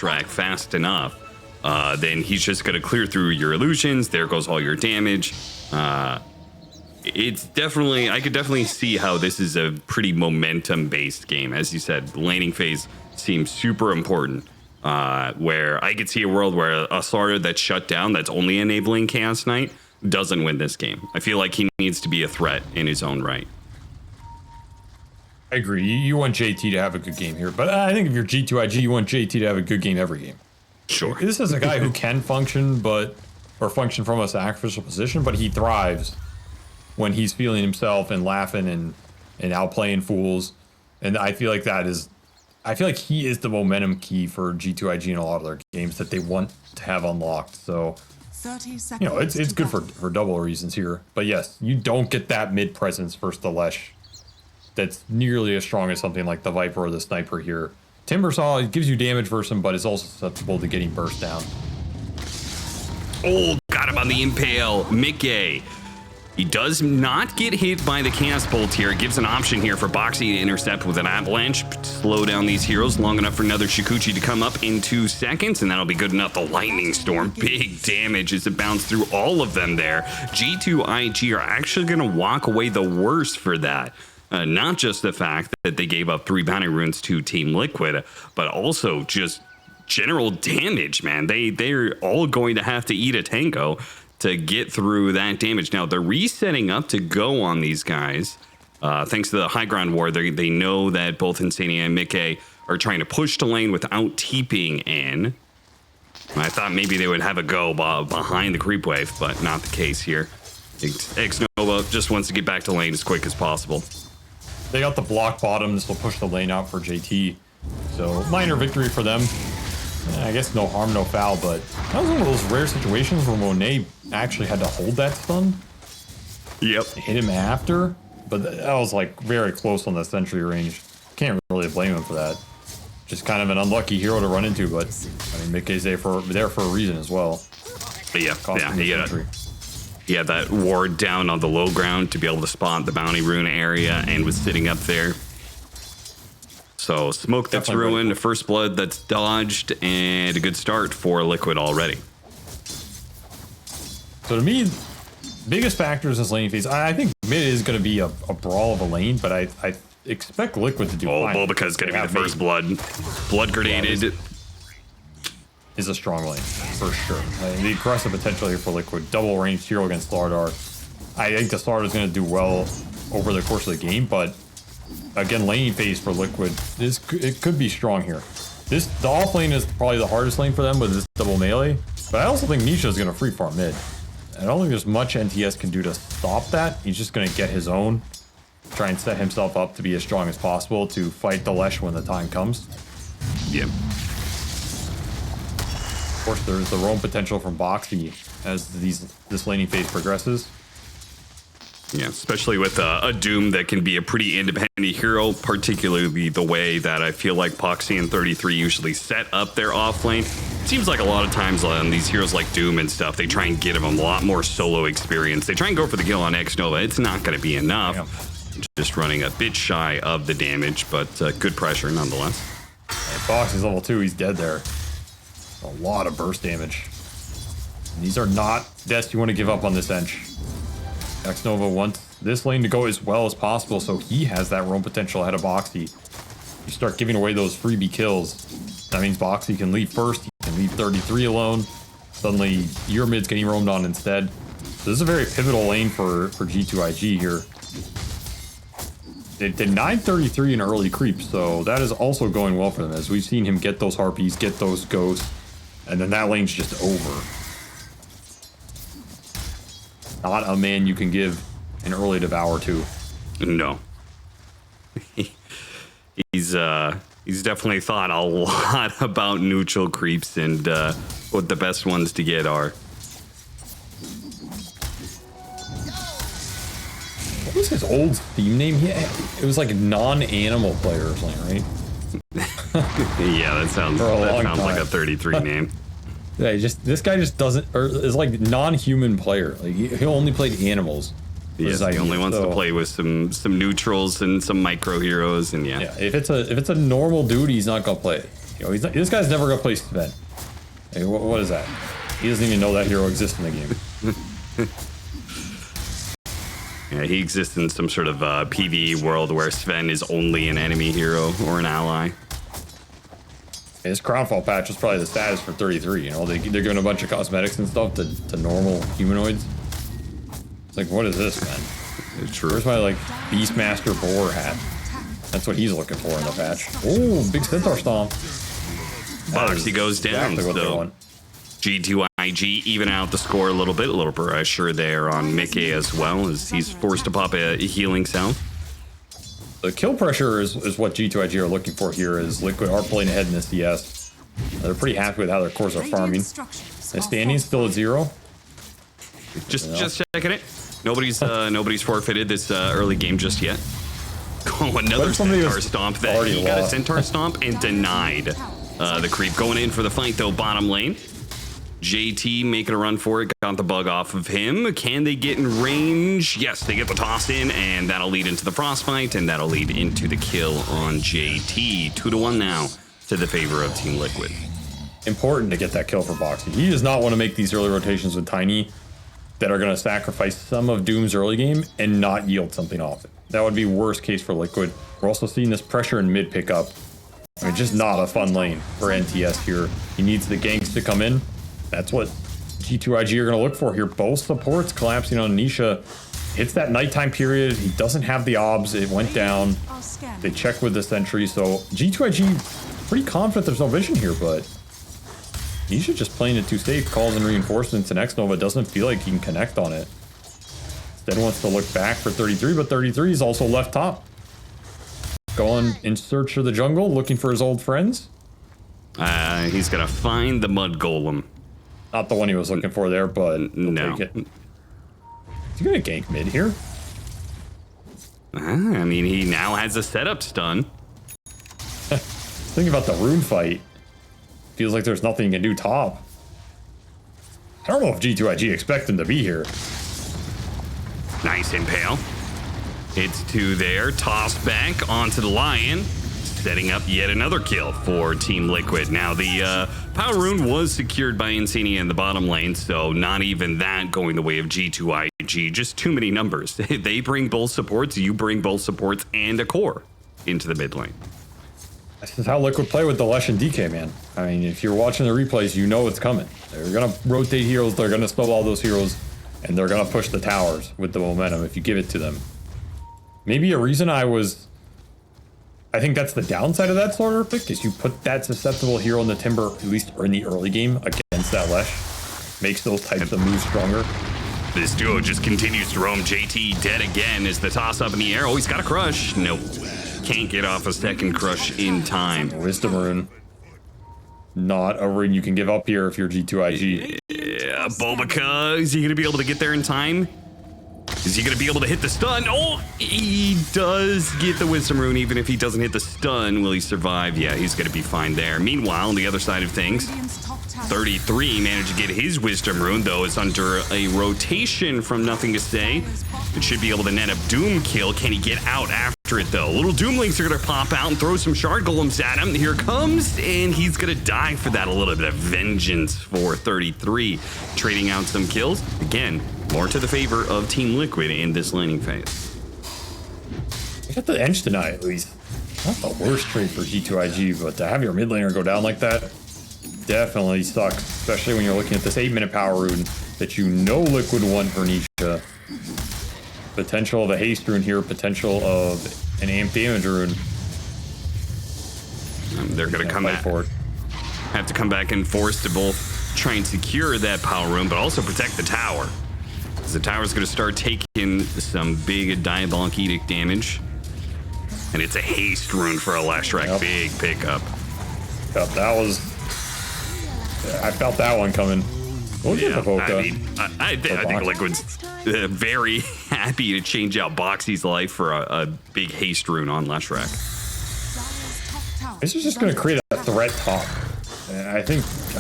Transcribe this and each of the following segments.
backtrack fast enough, then he's just going to clear through your illusions. There goes all your damage. It's definitely, I could definitely see how this is a pretty momentum-based game. As you said, the laning phase seems super important, where I could see a world where a starter that's shut down, that's only enabling Chaos Knight, doesn't win this game. I feel like he needs to be a threat in his own right. I agree. You want JT to have a good game here, but I think if you're G2.iG, you want JT to have a good game every game. Sure. This is a guy who can function, or function from a sacrificial position, but he thrives when he's feeling himself and laughing and outplaying fools. And I feel like he is the momentum key for G2.iG in a lot of their games that they want to have unlocked. So, 30 seconds, you know, it's good for double reasons here. But yes, you don't get that mid presence versus the Lesh that's nearly as strong as something like the Viper or the Sniper here. Timbersaw, it gives you damage versus him, but it's also susceptible to getting burst down. Oh, got him on the impale. Mickey. He does not get hit by the Chaos Bolt here. It gives an option here for Boxy to intercept with an Avalanche. Slow down these heroes long enough for another Shikuchi to come up in 2 seconds, and that'll be good enough. The Lightning Storm, big damage as it bounced through all of them there. G2.iG are actually going to walk away the worst for that. Not just the fact that they gave up 3 bounty runes to Team Liquid, but also just general damage, man. They're all going to have to eat a tango to get through that damage. Now, they're resetting up to go on these guys. Thanks to the high ground war, they know that both Insania and Mickey are trying to push the lane without TPing in. I thought maybe they would have a go behind the creep wave, but not the case here. X-Nova just wants to get back to lane as quick as possible. They got the block bottom. This will push the lane out for JT. So minor victory for them. I guess no harm, no foul, but that was one of those rare situations where Monet actually had to hold that stun. Yep. Hit him after, but that was like very close on the sentry range. Can't really blame him for that. Just kind of an unlucky hero to run into, but I mean, Mickey's there for a reason as well. But yeah, he had that ward down on the low ground to be able to spot the bounty rune area and was sitting up there. So smoke that's ruined, a first blood that's dodged, and a good start for Liquid already. So to me, biggest factors in this lane phase, I think mid is going to be a brawl of a lane, but I expect Liquid to do fine. Well, because it's going to be the first blood grenaded. Is a strong lane, for sure. The aggressive potential here for Liquid. Double ranged hero against Slardar. I think the Slardar is going to do well over the course of the game, but again, laning phase for Liquid, it could be strong here. The off lane is probably the hardest lane for them with this double melee, but I also think Nisha is going to free farm mid. I don't think there's much NTS can do to stop that. He's just going to get his own, try and set himself up to be as strong as possible to fight the Lesh when the time comes. Yep. Of course, there's the roam potential from Boxy as this laning phase progresses. Yeah, especially with a Doom that can be a pretty independent hero, particularly the way that I feel like Boxy and 33 usually set up their off lane. It seems like a lot of times on these heroes like Doom and stuff, they try and get him a lot more solo experience. They try and go for the kill on X-Nova. It's not going to be enough. Yeah. Just running a bit shy of the damage, but good pressure nonetheless. And Boxy's level 2, he's dead there. A lot of burst damage. And these are not deaths you want to give up on this bench. X-Nova wants this lane to go as well as possible, so he has that roam potential ahead of Boxy. You start giving away those freebie kills, that means Boxy can leave first, he can leave 33 alone. Suddenly, your mid's getting roamed on instead. So this is a very pivotal lane for G2.iG here. They did 933 in early creep, so that is also going well for them, as we've seen him get those harpies, get those ghosts, and then that lane's just over. Not a man you can give an early devour to. No. He's definitely thought a lot about neutral creeps and what the best ones to get are. What was his old theme name? It was like non-animal player or something, right? Yeah, that sounds like a 33 name. Yeah, this guy just doesn't, or is like non-human player. Like he only played animals. Yes, he only wants to play with some neutrals and some micro heroes, and yeah. Yeah, if it's a normal dude, he's not gonna play it. Yo, this guy's never gonna play Sven. Hey, what is that? He doesn't even know that hero exists in the game. Yeah, he exists in some sort of PvE world where Sven is only an enemy hero or an ally. His Crownfall patch was probably the saddest for 33. You know, they're giving a bunch of cosmetics and stuff to normal humanoids. It's like, what is this, man? It's true. Where's my, like, Beastmaster Boar hat? That's what he's looking for in the patch. Oh, big Centaur Stomp. Boxy goes down, so G2.iG even out the score a little bit. A little pressure there on Mickey as well, as he's forced to pop a healing cell. The kill pressure is what G2.iG are looking for here, as Liquid are playing ahead in the CS. They're pretty happy with how their cores are farming. The standing's still at 0. Just checking it. Nobody's forfeited this early game just yet. Oh, another Centaur Stomp that he got a Centaur Stomp and denied the creep. Going in for the fight though, bottom lane. JT making a run for it, got the bug off of him. Can they get in range? Yes, they get the toss in, and that'll lead into the frostbite, and that'll lead into the kill on JT. 2-1 now to the favor of Team Liquid. Important to get that kill for Boxy. He does not want to make these early rotations with Tiny that are going to sacrifice some of Doom's early game and not yield something off it. That would be worst case for Liquid. We're also seeing this pressure in mid pickup. I mean, just not a fun lane for NTS here. He needs the ganks to come in. That's what G2.iG are going to look for here. Both supports collapsing on Nisha. It's that nighttime period. He doesn't have the obs. It went down. They check with the sentry. So G2.iG pretty confident there's no vision here, but Nisha just playing it too safe. Calls in reinforcements, and Xnova doesn't feel like he can connect on it. Instead wants to look back for 33, but 33 is also left top. Going in search of the jungle, looking for his old friends. He's going to find the Mud Golem. Not the one he was looking for there, but no. Take it. Is he gonna gank mid here? I mean, he now has a setup stun. Think about the rune fight. Feels like there's nothing he can do top. I don't know if G2.iG expect him to be here. Nice impale. It's 2 there. Toss back onto the Lion. Setting up yet another kill for Team Liquid. Now, the Power Rune was secured by Insania in the bottom lane, so not even that going the way of G2.iG. Just too many numbers. They bring both supports, you bring both supports and a core into the mid lane. This is how Liquid play with the Lesh and DK, man. I mean, if you're watching the replays, you know it's coming. They're going to rotate heroes, they're going to snowball those heroes, and they're going to push the towers with the momentum if you give it to them. Maybe a reason I think that's the downside of that sort of pick, is you put that susceptible hero in the Timber, at least in the early game, against that Lesh. Makes those types of moves stronger. This duo just continues to roam. JT dead again as the toss up in the air. Oh, he's got a crush. Nope. Can't get off a second crush in time. Wisdom Rune. Not a rune you can give up here if you're G2.iG. Yeah, Bulbaka, is he going to be able to get there in time? Is he going to be able to hit the stun? Oh, he does get the Wisdom Rune. Even if he doesn't hit the stun, will he survive? Yeah, he's going to be fine there. Meanwhile, on the other side of things, 33 managed to get his Wisdom Rune, though it's under a rotation from Nothing to Say. It should be able to net a Doom kill. Can he get out after it, though? Little Doomlings are going to pop out and throw some Shard Golems at him. Here comes, and he's going to die for that. A little bit of vengeance for 33. Trading out some kills. Again, more to the favor of Team Liquid in this laning phase. You got the Ench deny at least. Not the worst trade for G2.iG, but to have your mid laner go down like that definitely sucks, especially when you're looking at this 8-minute power rune that you know Liquid won for Nisha. Potential of a haste rune here, potential of an amp damage rune. They're going to come back for it. Have to come back and force to both try and secure that power rune, but also protect the tower. The tower's going to start taking some big Diabolic Edict damage. And it's a haste rune for a Lashrak. Yep. Big pickup. Yep, that was... I felt that one coming. Yeah, I think Liquid's very happy to change out Boxy's life for a big haste rune on Lashrak. This is just going to create a threat top. I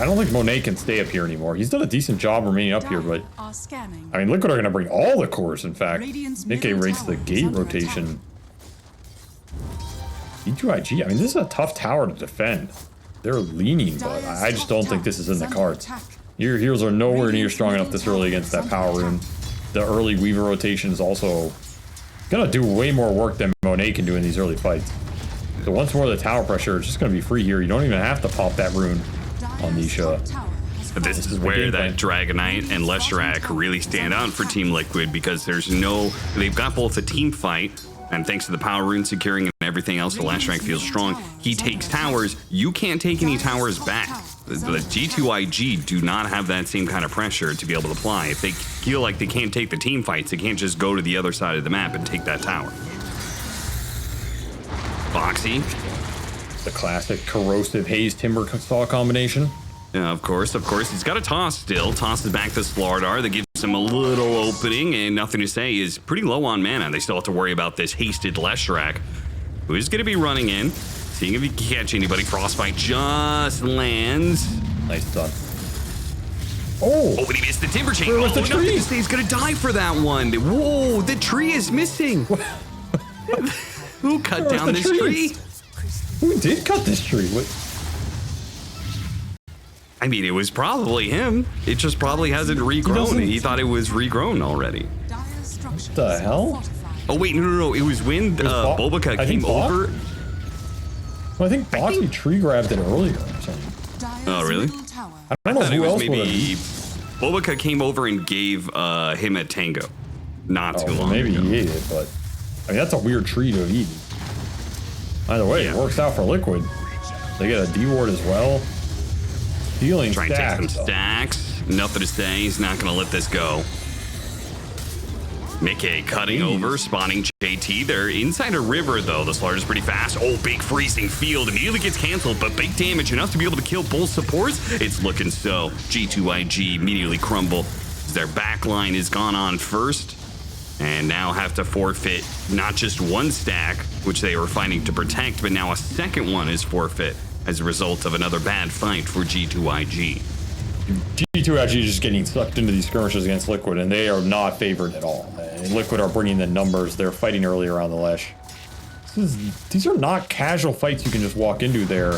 don't think Monet can stay up here anymore. He's done a decent job remaining up here, but I mean, Liquid are going to bring all the cores. In fact, Nikkei rates the gate rotation. G2.iG, I mean, this is a tough tower to defend. They're leaning, but I just don't think this is in the cards. Your heroes are nowhere near strong enough this early against that power rune. The early Weaver rotation is also gonna do way more work than Monet can do in these early fights. So once more, the tower pressure is just gonna be free here. You don't even have to pop that rune on Nisha. But this is where that Dragonite and Leshrac really stand out for Team Liquid, because they've got both a team fight, and thanks to the power rune securing and everything else, the Leshrac feels strong. He takes towers. You can't take any towers back. The G2.iG do not have that same kind of pressure to be able to apply. If they feel like they can't take the team fights, they can't just go to the other side of the map and take that tower. Boxy. The classic corrosive haze timber saw combination. Yeah, of course. He's got a toss still. Tosses back the Slardar. That gives him a little opening, and nothing to say is pretty low on mana. They still have to worry about this hasted Leshrac, who is going to be running in, seeing if he can catch anybody. Frostbite just lands. Nice done. Oh, but he missed the timber chain. Where was the tree? He's going to die for that one. Whoa, the tree is missing. Who cut down this tree? Who did cut this tree? What? I mean, it was probably him. It just probably hasn't regrown. He thought it was regrown already. What the hell? Oh, wait, no. It was when Bulbaka came over. Well, I think Boxy tree grabbed it earlier or something. Oh, really? I don't know who else maybe Bulbaka came over and gave him a tango not too long maybe ago. He ate it, but I mean, that's a weird tree to have eaten. Either way, it works out for Liquid. They get a D-ward as well. Dealing Trying stacks, to take some stacks. Nothing to say. He's not going to let this go. Mickey cutting over, spawning JT. They're inside a river, though. The Slardar is pretty fast. Oh, big freezing field. Immediately gets canceled, but big damage enough to be able to kill both supports. It's looking so. G2.iG immediately crumble. Their backline is gone on first, and now have to forfeit not just one stack, which they were fighting to protect, but now a second one is forfeit as a result of another bad fight for G2.iG. G2.iG is just getting sucked into these skirmishes against Liquid, and they are not favored at all. And Liquid are bringing the numbers. They're fighting early around the Lesh. These are not casual fights you can just walk into there.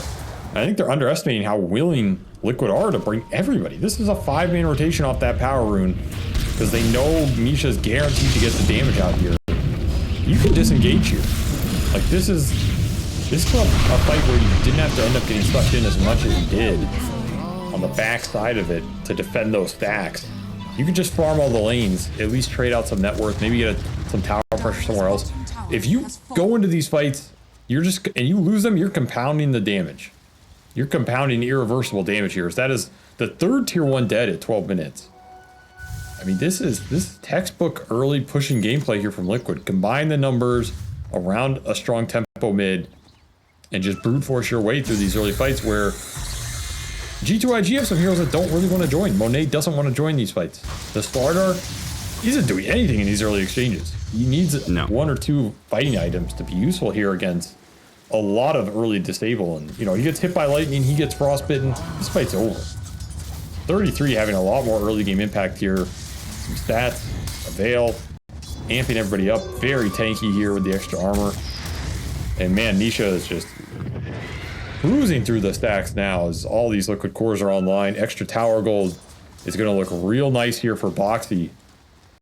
I think they're underestimating how willing Liquid are to bring everybody. This is a 5-man rotation off that power rune, because they know Misha's guaranteed to get the damage out here. You can disengage here. Like, this is a fight where you didn't have to end up getting sucked in as much as you did on the back side of it to defend those stacks. You can just farm all the lanes, at least trade out some net worth, maybe get some tower pressure somewhere else. If you go into these fights, and you lose them, you're compounding the damage. You're compounding irreversible damage here. That is the third tier 1 dead at 12 minutes. I mean, this is textbook early pushing gameplay here from Liquid. Combine the numbers around a strong tempo mid and just brute force your way through these early fights where G2.iG have some heroes that don't really want to join. Monet doesn't want to join these fights. The Slardar isn't doing anything in these early exchanges. He needs 1 or 2 fighting items to be useful here against a lot of early disable. And, you know, he gets hit by lightning, he gets frostbitten, this fight's over. 33 having a lot more early game impact here. Some stats, a Veil, amping everybody up. Very tanky here with the extra armor. And man, Nisha is just cruising through the stacks now as all these Liquid cores are online. Extra tower gold is going to look real nice here for Boxy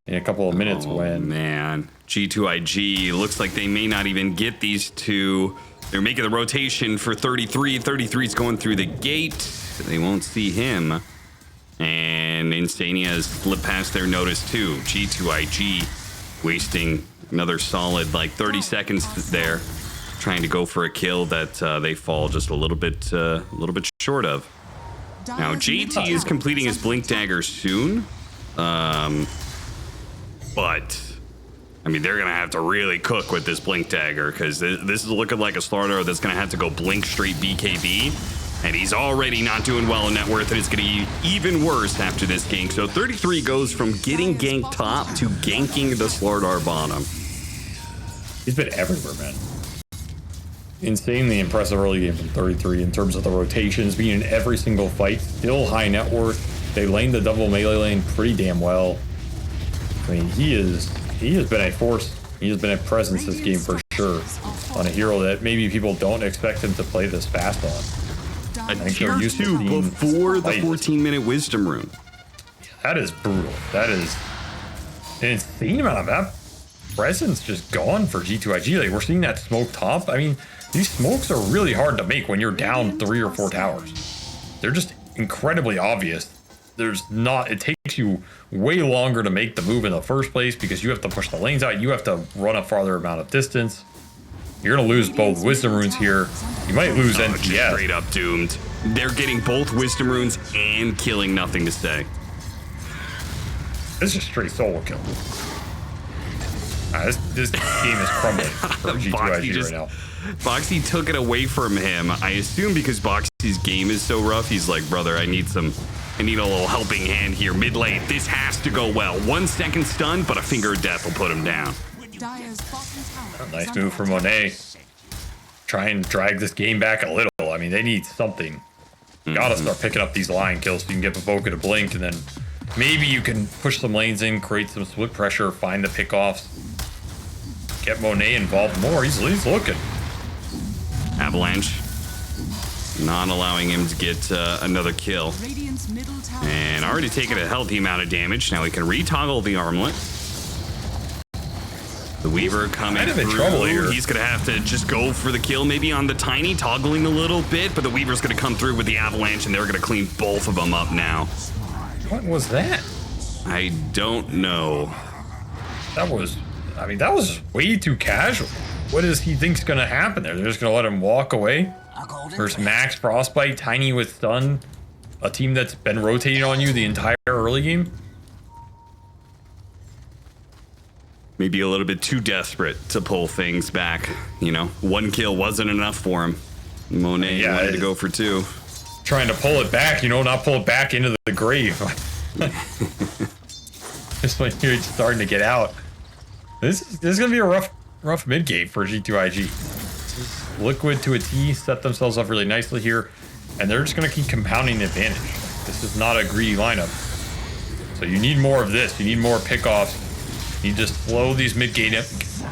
in a couple of minutes when... man. G2.iG looks like they may not even get these two. They're making the rotation for 33. 33's going through the gate. They won't see him. And Insania has slipped past their notice too. G2.iG wasting another solid like 30 seconds there, trying to go for a kill that they fall just a little bit short of. Now JT is completing his Blink Dagger soon, but I mean they're gonna have to really cook with this Blink Dagger because this is looking like a Slardar that's gonna have to go blink straight BKB. And he's already not doing well in net worth, and it's going to be even worse after this gank. So 33 goes from getting ganked top to ganking the Slardar bottom. He's been everywhere, man. Insanely impressive early game from 33 in terms of the rotations, being in every single fight. Still high net worth. They laned the double melee lane pretty damn well. I mean, he has been a force. He has been a presence this game for sure on a hero that maybe people don't expect him to play this fast on. A think tier they're used to 2 seeing before the fight. 14-minute wisdom rune. That is brutal. That is an insane amount of that presence just gone for G2.iG. Like, we're seeing that smoke top. I mean, these smokes are really hard to make when you're down 3 or 4 towers. They're just incredibly obvious. It takes you way longer to make the move in the first place because you have to push the lanes out. You have to run a farther amount of distance. You're going to lose both wisdom runes here. You might lose Just NPS. straight up doomed. They're getting both wisdom runes and killing nothing to stay. This is straight solo kill. This game is crumbling for G2.iG right now. Boxy took it away from him. I assume because Boxy's game is so rough, he's like, brother, I need a little helping hand here. Mid lane, this has to go well. 1 second stun, but a finger of death will put him down. Nice move from Monet. Try and drag this game back a little. I mean, they need something. Gotta start picking up these line kills so you can get Bavoka to blink, and then maybe you can push some lanes in, create some split pressure, find the pickoffs, get Monet involved more. He's looking. Avalanche not allowing him to get another kill. And already taken a healthy amount of damage. Now he can retoggle the armlet. The Weaver coming Kind of in through. trouble here. He's going to have to just go for the kill maybe on the Tiny, toggling a little bit, but the Weaver's going to come through with the Avalanche, and they're going to clean both of them up now. What was that? I don't know. That was way too casual. What does he think's gonna happen there? They're just gonna let him walk away? There's Max Frostbite, Tiny with stun, a team that's been rotating on you the entire early game. Maybe a little bit too desperate to pull things back. You know, 1 kill wasn't enough for him. Monet wanted to go for 2. Trying to pull it back, not pull it back into the grave. Just when you're starting to get out. This is gonna be a rough mid game for G2.iG. Liquid to a T set themselves up really nicely here, and they're just gonna keep compounding the advantage. This is not a greedy lineup, so you need more of this. You need more pickoffs. You need to slow these mid game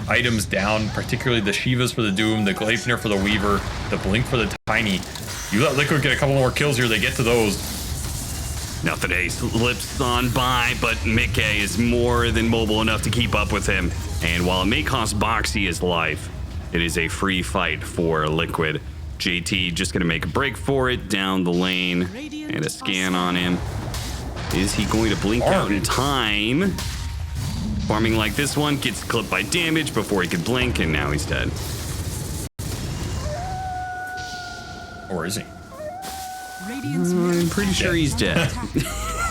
items down, particularly the Shivas for the Doom, the Gleipnir for the Weaver, the Blink for the Tiny. You let Liquid get a couple more kills here, they get to those. Nothing Ace slips on by, but Mickey is more than mobile enough to keep up with him. And while it may cost Boxy his life, it is a free fight for Liquid. JT just going to make a break for it down the lane, and a scan on him. Is he going to blink out in time? Farming like this one, gets clipped by damage before he could blink, and now he's dead. Or is he? I'm pretty sure he's dead.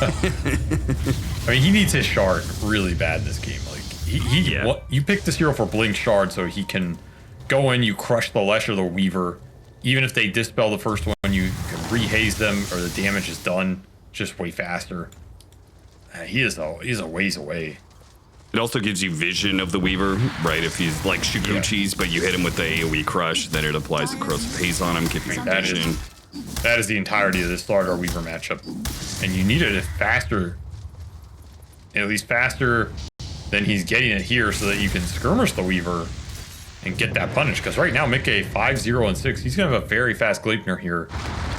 I mean, he needs his shard really bad this game. Like, you picked this hero for Blink Shard so he can go in, you crush the Lesh or the Weaver. Even if they dispel the first one, you can rehaze them, or the damage is done just way faster. He's a ways away. It also gives you vision of the Weaver, right? If he's like Shiguchi's, but you hit him with the AoE crush, then it applies the corrosive haze on him, gives you vision. That is the entirety of this Slardar Weaver matchup. And you need it faster, at least faster than he's getting it here, so that you can skirmish the Weaver and get that punish. Because right now, Mickey 5-0 and 6, he's going to have a very fast Gleipnir here.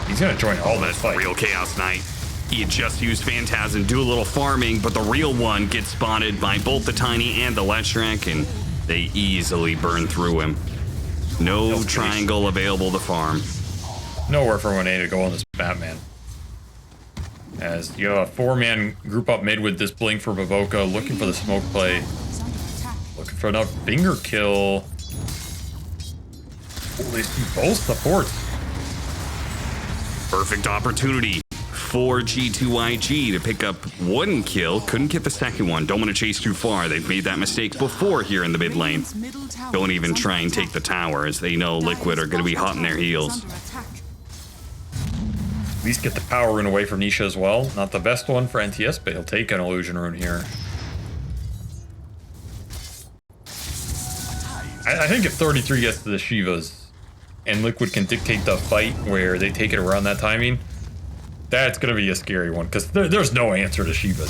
He's going to join all this fight. Real Chaos Knight. He had just used Phantasm, do a little farming, but the real one gets spotted by both the Tiny and the Leshrac, and they easily burn through him. No triangle available to farm. Nowhere for Monet to go on this map, man. As you have a 4-man group up mid with this Blink for Bavoka, looking for the smoke play. Looking for enough finger kill. Oh, they see both supports. Perfect opportunity for G2.iG to pick up 1 kill. Couldn't get the second one. Don't want to chase too far. They've made that mistake before here in the mid lane. Don't even try and take the tower, as they know Liquid are going to be hot in their heels. At least get the power rune away from Nisha as well. Not the best one for NTS, but he'll take an illusion rune here. I think if 33 gets to the Shivas and Liquid can dictate the fight where they take it around that timing, that's going to be a scary one, because there's no answer to Shivas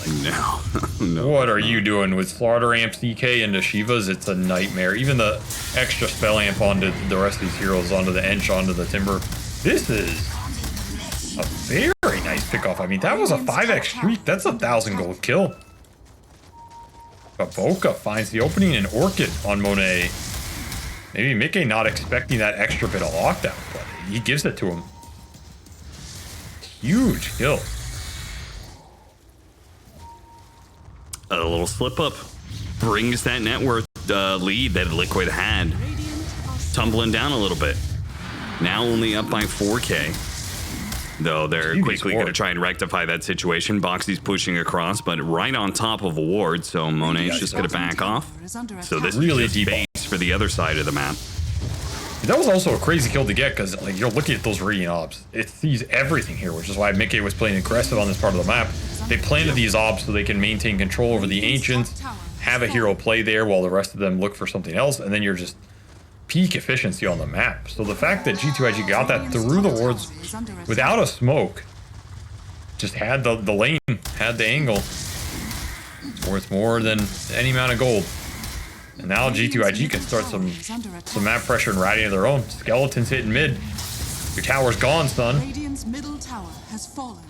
in this game. No. What are you doing with Slaughter Amp CK into Shivas? It's a nightmare. Even the extra spell amp onto the rest of these heroes, onto the Ench, onto the Timber, This is a very nice pickoff. I mean, that was a 5x streak. That's a 1,000 gold kill. But Boca finds the opening in Orchid on Monet. Maybe Mickey not expecting that extra bit of lockdown, but he gives it to him. Huge kill. A little slip up brings that net worth lead that Liquid had tumbling down a little bit. Now only up by 4K. Though they're quickly going to try and rectify that situation. Boxy's pushing across, but right on top of a ward, so Monet's just going to back off. So this really is just base for the other side of the map. That was also a crazy kill to get, because like you're looking at those Radiant Ops. It sees everything here, which is why Mickey was playing aggressive on this part of the map. They planted these Ops so they can maintain control over the Ancients, have a hero play there while the rest of them look for something else, and then you're just peak efficiency on the map. So the fact that G2.iG got that through the wards without a smoke, just had the lane, had the angle, it's worth more than any amount of gold. And now G2.iG can start some map pressure and riding of their own. Skeletons hitting mid. Your tower's gone, son.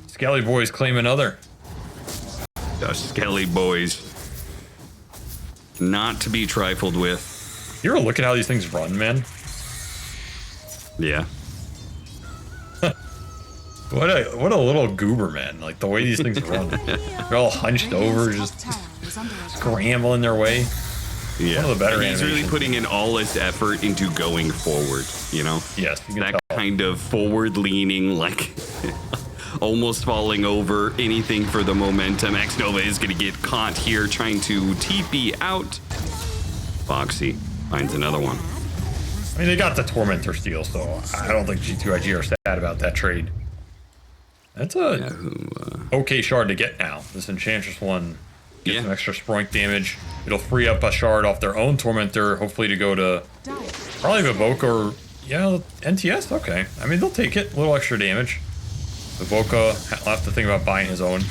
Skelly boys claim another. The Skelly boys. Not to be trifled with. You ever look at how these things run, man? Yeah. What a little goober, man. Like the way these things run. They're all hunched over, just scrambling their way. Yeah. One of the better He's really putting in all his effort into going forward, you know? Yes. That kind of forward leaning, like almost falling over, anything for the momentum. X-Nova is going to get caught here trying to TP out. Boxy finds another one. I mean, they got the Tormentor steal, so I don't think G2.iG are sad about that trade. That's a okay shard to get now. This Enchantress one gets some extra Sproink damage. It'll free up a shard off their own Tormentor, hopefully to go to probably Vivoka or, yeah, NTS? Okay. I mean, they'll take it. A little extra damage. Vivoka will have to think about buying his own.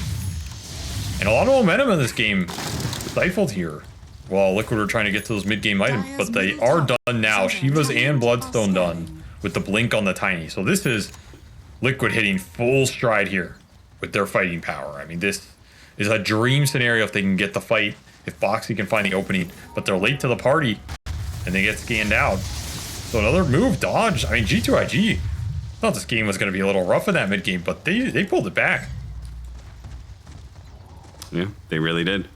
And a lot of momentum in this game stifled here while Liquid are trying to get to those mid-game items, but they are done now. Shiva's and Bloodstone done with the blink on the Tiny. So this is Liquid hitting full stride here with their fighting power. I mean, this is a dream scenario if they can get the fight, if Boxy can find the opening, but they're late to the party and they get scanned out. So another move, dodge. I mean, G2.iG thought this game was going to be a little rough in that mid-game, but they pulled it back. Yeah, they really did.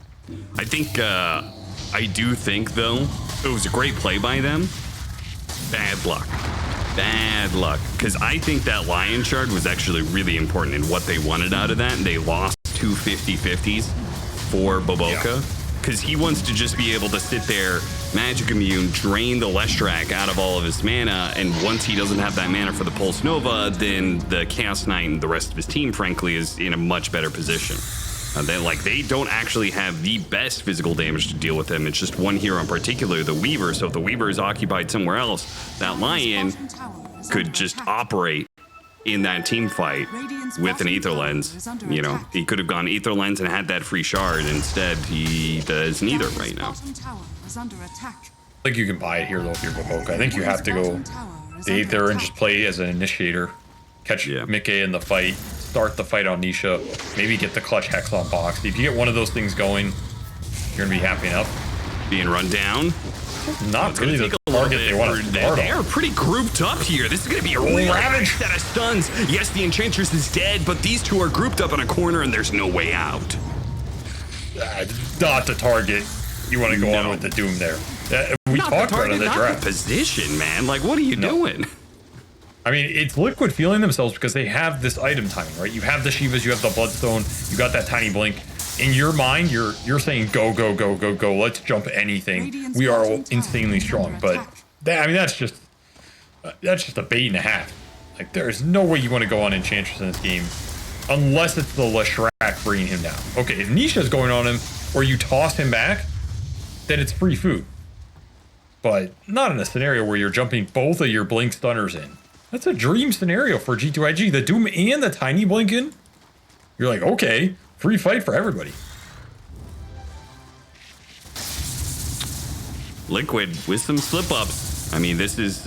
I do think, though, it was a great play by them. Bad luck. Bad luck. Because I think that Lion Shard was actually really important in what they wanted out of that, and they lost two 50-50s for Boboka. Because he wants to just be able to sit there, Magic Immune, drain the Leshrac out of all of his mana, and once he doesn't have that mana for the Pulse Nova, then the Chaos Knight and the rest of his team, frankly, is in a much better position. They don't actually have the best physical damage to deal with him. It's just one hero in particular, the Weaver. So if the Weaver is occupied somewhere else, that Lion could just operate in that team fight with an Aether Lens. You know, he could have gone Aether Lens and had that free shard. Instead, he does neither right now. I think you can buy it here, though, if you're Boboka. I think you have to go the Aether and just play as an initiator. Catch Mickey in the fight. Start the fight on Nisha, maybe get the clutch Hex on Box. If you get one of those things going, you're gonna be happy enough. Being run down. Not really the target they want to start They are pretty grouped up here. This is gonna be a really nice set of stuns. Yes, the Enchantress is dead, but these two are grouped up in a corner and there's no way out. Not the target. You want to go on with the Doom there. We talked about it in the draft. The position, man. Like, what are you doing? I mean, it's Liquid feeling themselves because they have this item timing, right? You have the Shivas, you have the Bloodstone, you got that Tiny Blink. In your mind, you're saying go, go, go, go, go. Let's jump anything. We are insanely strong, but that's just a bait and a half. Like, there's no way you want to go on Enchantress in this game unless it's the Leshrac bringing him down. Okay, if Nisha's going on him or you toss him back, then it's free food. But not in a scenario where you're jumping both of your Blink stunners in. That's a dream scenario for G2.iG. The Doom and the Tiny Blinkin'. You're like, okay, free fight for everybody. Liquid with some slip-ups. I mean, this is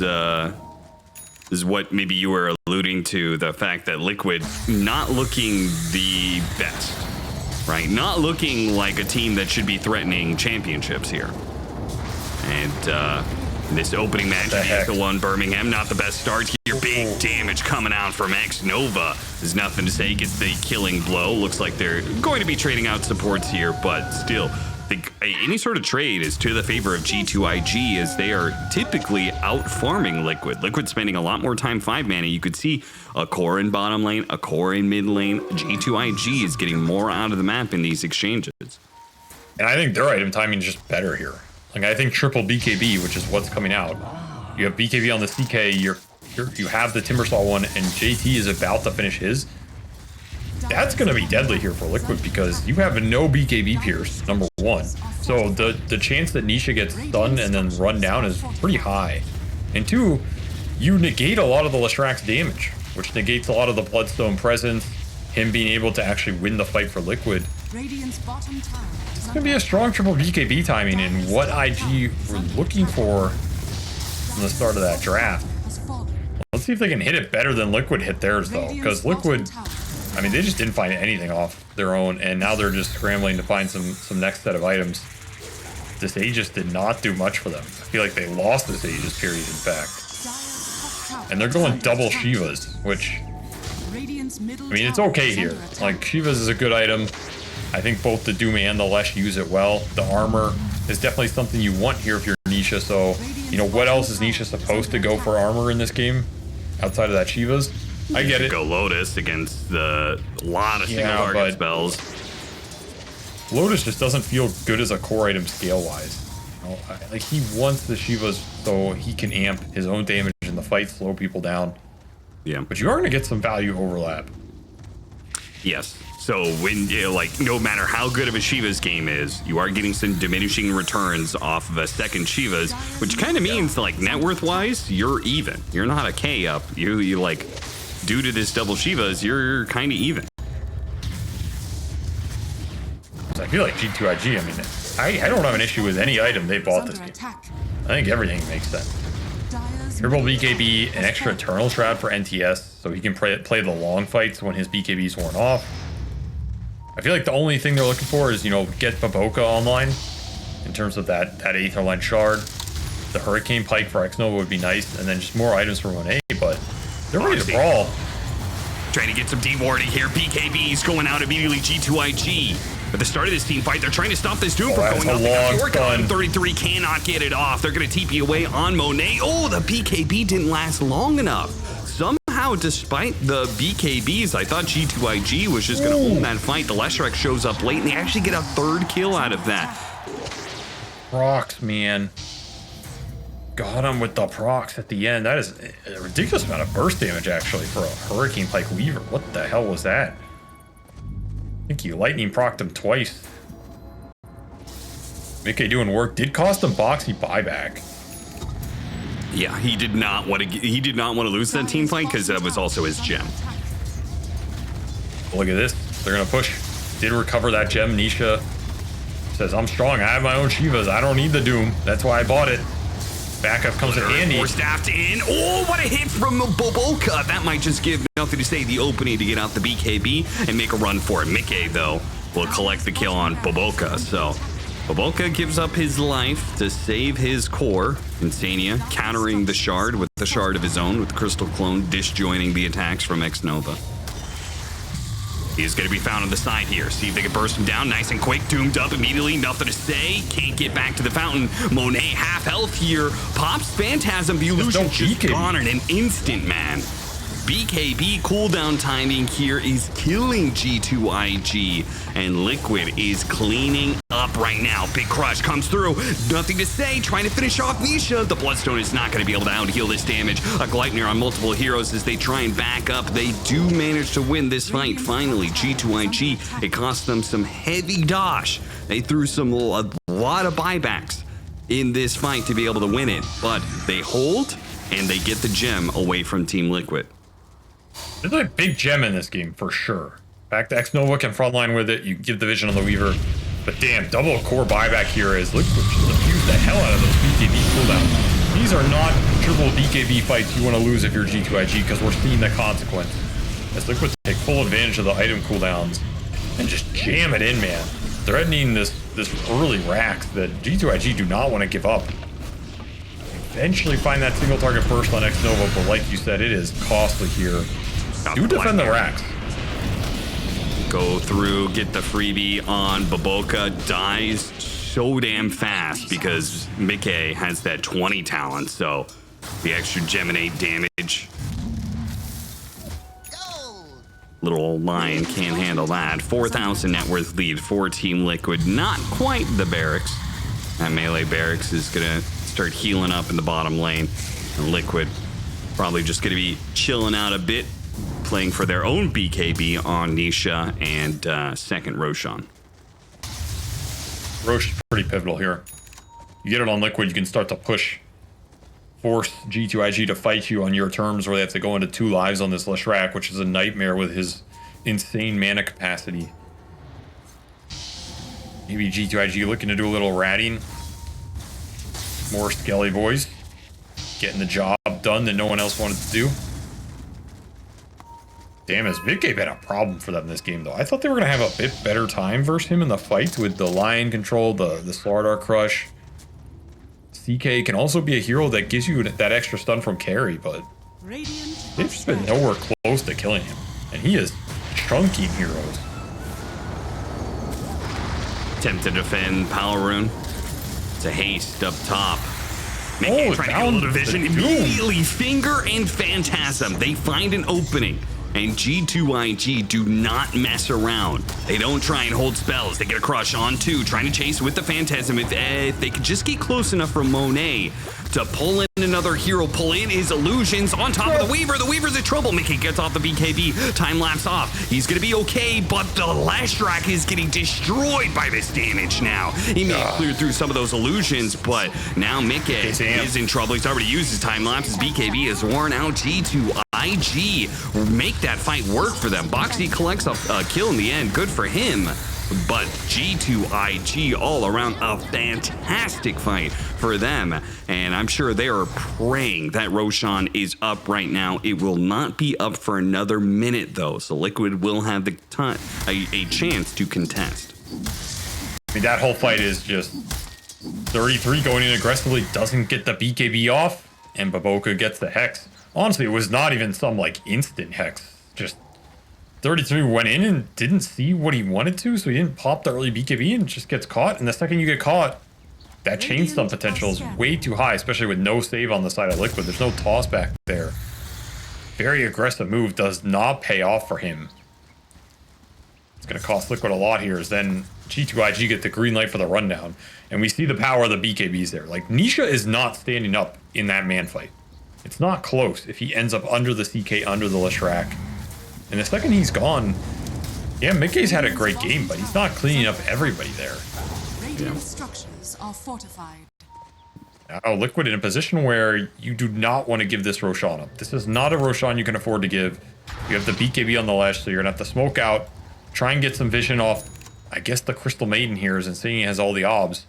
is what maybe you were alluding to, the fact that Liquid not looking the best, right? Not looking like a team that should be threatening championships here. And this opening match in ESL One Birmingham, not the best start here. Big damage coming out from X-Nova. There's nothing to say, gets the killing blow. Looks like they're going to be trading out supports here, but still, any sort of trade is to the favor of G2.iG, as they are typically out farming Liquid. Liquid spending a lot more time 5-mana. You could see a core in bottom lane, a core in mid lane. G2.iG is getting more out of the map in these exchanges. And I think their item timing is just better here. Like, I think triple BKB, which is what's coming out. You have BKB on the CK, you have the Timbersaw one, and JT is about to finish his. That's going to be deadly here for Liquid, because you have no BKB pierce, number one. So the chance that Nisha gets stunned and then run down is pretty high. And two, you negate a lot of the Leshrax's damage, which negates a lot of the Bloodstone presence, him being able to actually win the fight for Liquid. It's going to be a strong triple BKB timing, and what IG were looking for from the start of that draft. Let's see if they can hit it better than Liquid hit theirs, though, because Liquid, I mean, they just didn't find anything off their own, and now they're just scrambling to find some next set of items. This Aegis did not do much for them. I feel like they lost this Aegis period, in fact. And they're going double Shivas, which, I mean, it's okay here. Like, Shivas is a good item. I think both the Doom and the Lesh use it well. The armor is definitely something you want here if you're Nisha. So, you know, what else is Nisha supposed to go for armor in this game outside of that Shivas? I get it. Go Lotus against the lot of single target spells. Lotus just doesn't feel good as a core item scale wise. You know, like, he wants the Shivas so he can amp his own damage in the fight, slow people down. Yeah. But you are going to get some value overlap. Yes. So when, you know, like, no matter how good of a Shiva's game is, you are getting some diminishing returns off of a second Shiva's, which kind of means, like, net worth wise, you're even. You're not a K up. You like, due to this double Shiva's, you're kind of even. I feel like G2.iG, I mean, I don't have an issue with any item they bought this game. I think everything makes sense. Triple BKB, an extra Eternal Shroud for NTS, so he can play the long fights when his BKB's worn off. I feel like the only thing they're looking for is, you know, get Baboka online in terms of that Aetherline Shard. The Hurricane Pike for X-Nova would be nice, and then just more items for Monet, but they're ready to brawl. Trying to get some dewarding here. BKB's going out immediately. G2.iG. At the start of this team fight, they're trying to stop this Doom from going up. They got 33 cannot get it off. They're going to TP away on Monet. Oh, the BKB didn't last long enough. Somehow, despite the BKBs, I thought G2.iG was just going to own that fight. The Leshrax shows up late, and they actually get a third kill out of that. Procs, man. Got him with the procs at the end. That is a ridiculous amount of burst damage, actually, for a Hurricane Pike Weaver. What the hell was that? I think he lightning procced him twice. Mickey doing work. Did cost him Boxy buyback. Yeah, he did not want to lose that team fight because that was also his gem. Look at this. They're gonna push. Did recover that gem. Nisha says, "I'm strong. I have my own Shivas. I don't need the Doom. That's why I bought it." Backup comes in handy. Four staffed in. Oh, what a hit from Boboka. That might just give nothing to say the opening to get out the BKB and make a run for it. Mickey, though, will collect the kill on Boboka. So Boboka gives up his life to save his core. Insania countering the shard with the shard of his own, with Crystal Clone disjoining the attacks from X-Nova. He's going to be found on the side here. See if they can burst him down nice and quick. Doomed up immediately. Nothing to say. Can't get back to the fountain. Monet half health here. Pops Phantasm. The illusion just gone in an instant, man. BKB cooldown timing here is killing G2.iG, and Liquid is cleaning up right now. Big crush comes through. Nothing to say. Trying to finish off Nisha. The Bloodstone is not going to be able to out-heal this damage. A Gleipnir on multiple heroes as they try and back up. They do manage to win this fight. Finally, G2.iG, it cost them some heavy dosh. They threw a lot of buybacks in this fight to be able to win it, but they hold and they get the gem away from Team Liquid. There's a big gem in this game for sure. Back to X-Nova can frontline with it. You give the vision on the Weaver. But damn, double core buyback here is Liquid just abused the hell out of those BKB cooldowns. These are not triple BKB fights you want to lose if you're G2.iG, because we're seeing the consequence. As Liquid take full advantage of the item cooldowns and just jam it in, man. Threatening this early racks that G2.iG do not want to give up. Eventually find that single target first on X-Nova, but like you said, it is costly here. Do defend the racks. Go through, get the freebie on Baboka, dies so damn fast because Mickey has that 20 talent, so the extra Geminate damage. Little old Lion can't handle that. 4,000 net worth lead for Team Liquid. Not quite the barracks. That melee barracks is gonna start healing up in the bottom lane. And Liquid probably just gonna be chilling out a bit, playing for their own BKB on Nisha and second Roshan. Rosh is pretty pivotal here. You get it on Liquid, you can start to push. Force G2.iG to fight you on your terms, where they have to go into 2 lives on this Leshrac, which is a nightmare with his insane mana capacity. Maybe G2.iG looking to do a little ratting. More Skelly boys. Getting the job done that no one else wanted to do. Damn, has Vicky been a problem for them this game, though? I thought they were going to have a bit better time versus him in the fight with the Lion control, the Slardar crush. CK can also be a hero that gives you that extra stun from carry, but they've just been nowhere close to killing him. And he is chunking heroes. Attempt to defend Power Rune. It's a haste up top. Mickey trying to get a little vision. Immediately, Finger and Phantasm. They find an opening. And G2.iG do not mess around. They don't try and hold spells. They get a crush on 2, trying to chase with the Phantasm. If they could just get close enough for Monet to pull in another hero, pull in his illusions on top of the Weaver. The Weaver's in trouble. Mickey gets off the BKB. Time lapse off. He's going to be okay, but the Leshrac is getting destroyed by this damage now. He may have cleared through some of those illusions, but now Mickey is in trouble. He's already used his time lapse. His BKB is worn out. G2.iG make that fight work for them. Boxy collects a kill in the end. Good for him. But G2.iG all around a fantastic fight for them. And I'm sure they are praying that Roshan is up right now. It will not be up for another minute, though. So Liquid will have the a chance to contest. I mean, that whole fight is just 33 going in aggressively, doesn't get the BKB off, and Baboka gets the Hex. Honestly, it was not even some, like, instant Hex. Just 33 went in and didn't see what he wanted to, so he didn't pop the early BKB and just gets caught. And the second you get caught, that chain stun potential is way too high, especially with no save on the side of Liquid. There's no toss back there. Very aggressive move, does not pay off for him. It's going to cost Liquid a lot here, as then G2.iG get the green light for the rundown. And we see the power of the BKBs there. Like, Nisha is not standing up in that man fight. It's not close if he ends up under the CK, under the Leshrac. And the second he's gone, yeah, Mickey's had a great game, but he's not cleaning up everybody there. Radiant structures are fortified. Now, Liquid in a position where you do not want to give this Roshan up. This is not a Roshan you can afford to give. You have the BKB on the Lesh, so you're going to have to smoke out, try and get some vision off, I guess, the Crystal Maiden here, and seeing he has all the obs.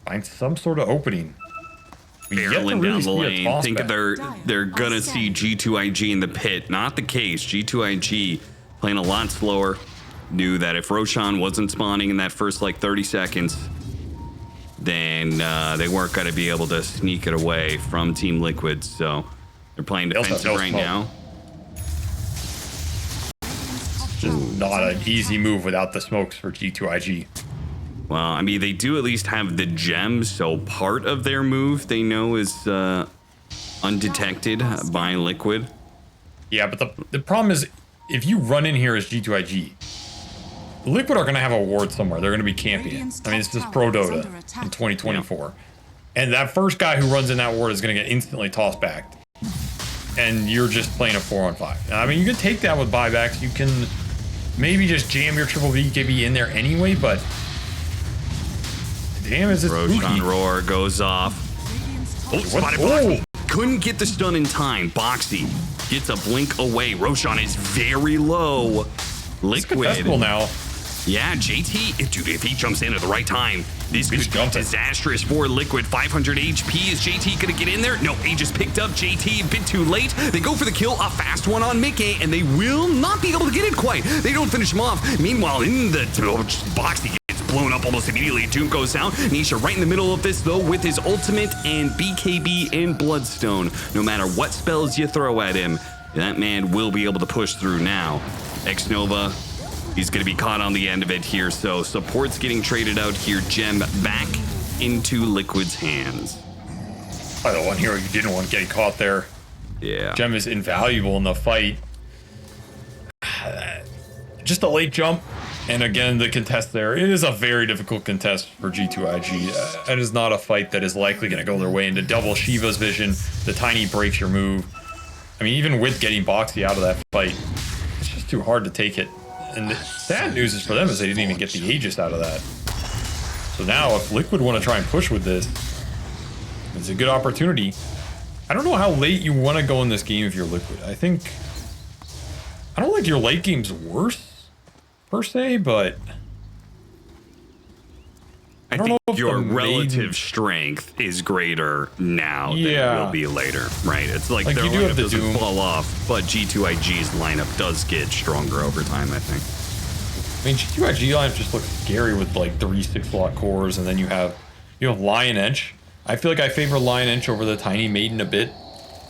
Find some sort of opening. Barreling down the lane. Think they're gonna see G2.iG in the pit. Not the case. G2.iG playing a lot slower. Knew that if Roshan wasn't spawning in that first like 30 seconds, then they weren't gonna be able to sneak it away from Team Liquid. So they're playing defensive right now. Not an easy move without the smokes for G2.iG. Well, I mean, they do at least have the gems, so part of their move they know is undetected by Liquid. Yeah, but the problem is, if you run in here as G2.iG, Liquid are going to have a ward somewhere. They're going to be camping it. I mean, it's just pro Dota in 2024. Yeah. And that first guy who runs in that ward is going to get instantly tossed back. And you're just playing a 4-on-5. I mean, you can take that with buybacks. You can maybe just jam your triple BKB in there anyway, but damn, is it Roshan Roar goes off. Oh, spotted Boxy. Couldn't get the stun in time. Boxy gets a blink away. Roshan is very low. Liquid. It's now. Yeah, JT, dude, if he jumps in at the right time, This could be disastrous for Liquid. 500 HP. Is JT going to get in there? No, he just picked up JT a bit too late. They go for the kill, a fast one on Mickey, and they will not be able to get it quite. They don't finish him off. Meanwhile, in the box, he gets blown up almost immediately. Doom goes out. Nisha right in the middle of this, though, with his ultimate and BKB and Bloodstone. No matter what spells you throw at him, that man will be able to push through now. X-Nova, he's going to be caught on the end of it here, so support's getting traded out here. Gem back into Liquid's hands. Probably the one hero you didn't want getting caught there. Yeah. Gem is invaluable in the fight. Just a late jump, and again, the contest there. It is a very difficult contest for G2.iG. It is not a fight that is likely going to go their way into double Shiva's vision. The Tiny breaks your move. I mean, even with getting Boxy out of that fight, it's just too hard to take it. And the sad news is for them is they didn't even get the Aegis out of that. So now if Liquid want to try and push with this, it's a good opportunity. I don't know how late you want to go in this game if you're Liquid. I don't think your late game's worse, per se, but I think your relative strength is greater now than it will be later, right? It's like their you do lineup have the doesn't Doom fall off, but G2iG's lineup does get stronger over time, I think. I mean, G2iG lineup just looks scary with like 3 6-slot cores, and then you have Lion Ench. I feel like I favor Lion Ench over the Tiny Maiden a bit.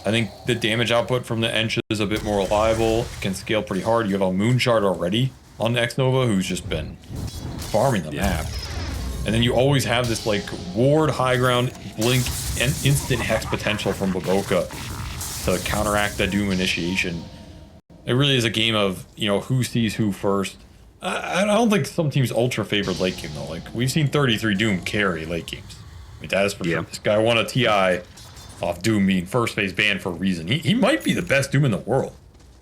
I think the damage output from the Ench is a bit more reliable. It can scale pretty hard. You have a Moon Shard already on X-Nova, who's just been farming the map. And then you always have this like ward, high ground, blink, and instant hex potential from Baboka to counteract the Doom initiation. It really is a game of, who sees who first. I don't think some teams ultra favored late game though. Like we've seen 33 Doom carry late games. I mean, that is for sure. This guy won a TI off Doom being first phase banned for a reason. He might be the best Doom in the world.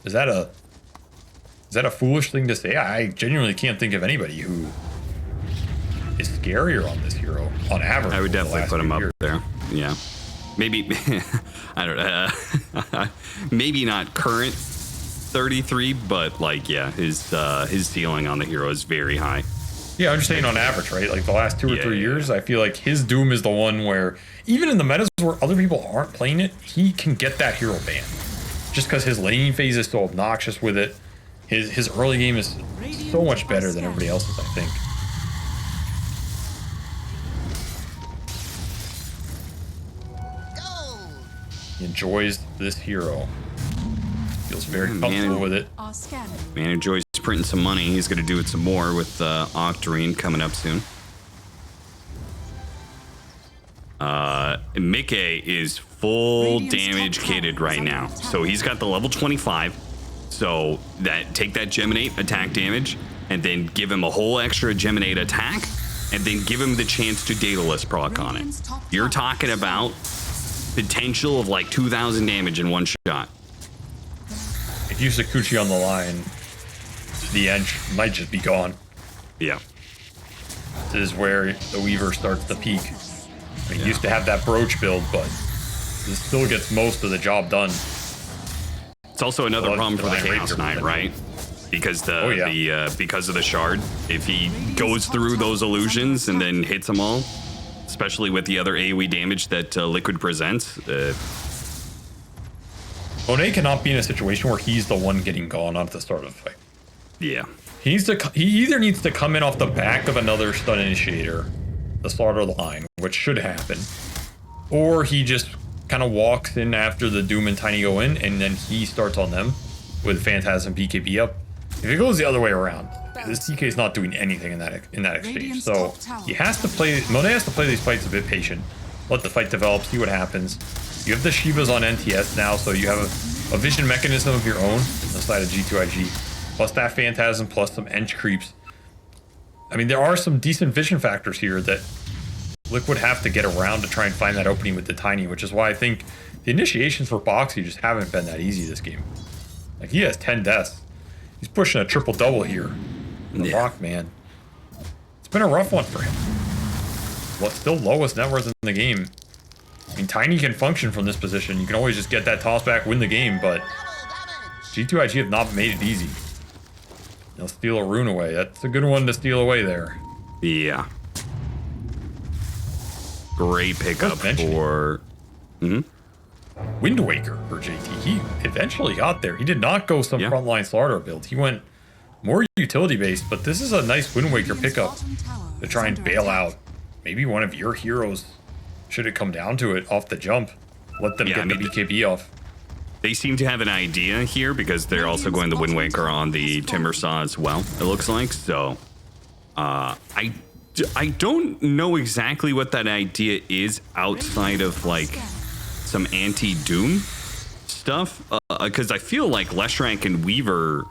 Is that a foolish thing to say? I genuinely can't think of anybody who is scarier on this hero on average. I would definitely put him up there. Yeah. Maybe I don't know. Maybe not current 33, but like his ceiling on the hero is very high. Yeah, I'm just saying on average, right? Like the last 2 or 3 years, I feel like his Doom is the one where even in the metas where other people aren't playing it, he can get that hero banned. Just because his laning phase is so obnoxious with it. His early game is so much better than everybody else's, I think. He enjoys this hero. Feels very comfortable with it. Man enjoys printing some money. He's going to do it some more with Octarine coming up soon. Mickey is full damage kitted right now. So he's got the level 25. So take that Geminate attack damage and then give him a whole extra Geminate attack and then give him the chance to Daedalus proc on it. You're talking about potential of like 2,000 damage in one shot. If you Sakuchi on the line, the Ench might just be gone. Yeah. This is where the Weaver starts to peak. I mean, he used to have that brooch build, but this still gets most of the job done. It's also another problem for the Chaos Knight, right? Because because of the shard, if he goes through those illusions and then hits them all, especially with the other AoE damage that Liquid presents. Monet cannot be in a situation where he's the one getting gone at the start of the fight. Yeah. He either needs to come in off the back of another stun initiator, the start of the line, which should happen, or he just kind of walks in after the Doom and Tiny go in, and then he starts on them with Phantasm BKB up. If it goes the other way around, this DK is not doing anything in that exchange. So he has to play. Monet has to play these fights a bit patient. Let the fight develop. See what happens. You have the Shivas on NTS now, so you have a vision mechanism of your own on the side of G2iG. Plus that Phantasm, plus some Ench creeps. I mean, there are some decent vision factors here that Liquid have to get around to try and find that opening with the Tiny, which is why I think the initiations for Boxy just haven't been that easy this game. Like, he has 10 deaths. He's pushing a triple-double here. The Rock, man. It's been a rough one for him. What's still lowest net worth in the game. I mean, Tiny can function from this position. You can always just get that toss back, win the game, but G2iG have not made it easy. They'll steal a rune away. That's a good one to steal away there. Yeah. Great pickup mentioning. for... Wind Waker for JT. He eventually got there. He did not go some Yeah. frontline Slardar build. He went more utility based, but this is a nice Wind Waker pickup to try and bail out maybe one of your heroes. Should it come down to it off the jump, let them Yeah, get the BKB off. They seem to have an idea here because they're also going the Wind Waker on the Timber Saw as well, it looks like. So I don't know exactly what that idea is outside of like some anti-Doom stuff, because I feel like Leshrank and Weaver